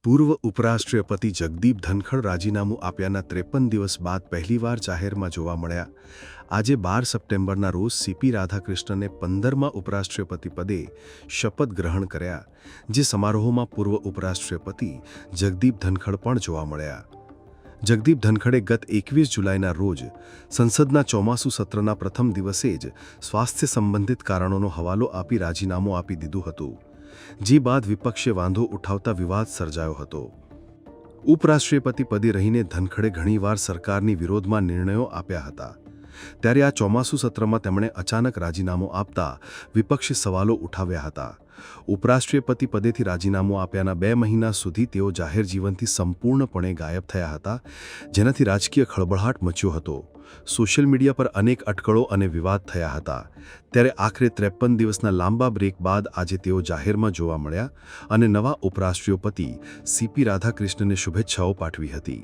પૂર્વ ઉપરાષ્ટ્રપતિ જગદીપ ધનખડ રાજીનામું આપ્યાના 53 દિવસ બાદ પહેલીવાર જાહેરમાં જોવા મળ્યા. આજે 12 સપ્ટેમ્બરના રોજ સીપી રાધાકૃષ્ણને 15મા ઉપરાષ્ટ્રપતિ પદે શપથ ગ્રહણ કર્યા, જે સમારોહમાં પૂર્વ ઉપરાષ્ટ્રપતિ જગદીપ ધનખડ પણ જોવા મળ્યા. જગદીપ ધનખડે ગત 21 જુલાઈના રોજ સંસદના ચોમાસુ સત્રના પ્રથમ દિવસે જ સ્વાસ્થ્ય સંબંધિત કારણોનો હવાલો આપી રાજીનામું આપી દીધું હતું, જે બાદ વિપક્ષે વાંધો ઉઠાવતા વિવાદ સર્જાયો હતો. ઉપરાષ્ટ્રપતિ પદે રહીને ધનખડે ઘણીવાર સરકારની વિરોધમાં નિર્ણયો આપ્યા હતા. ત્યારે આ ચોમાસુ સત્રમાં તેમણે અચાનક રાજીનામું આપતા વિપક્ષે સવાલો ઉઠાવ્યા હતા. ઉપરાષ્ટ્રપતિ પદેથી રાજીનામું આપ્યાના 2 મહિના સુધી તેઓ જાહેર જીવનથી સંપૂર્ણપણે ગાયબ થયા હતા, જેનાથી રાજકીય ખળબળાટ મચ્યો હતો. સોશિયલ મીડિયા પર અનેક અટકળો અને વિવાદ થયા હતા. ત્યારે આખરે 53 દિવસના લાંબા બ્રેક બાદ આજે તેઓ જાહેરમાં જોવા મળ્યા અને નવા ઉપરાષ્ટ્રપતિ સીપી રાધાકૃષ્ણને શુભેચ્છાઓ પાઠવી હતી.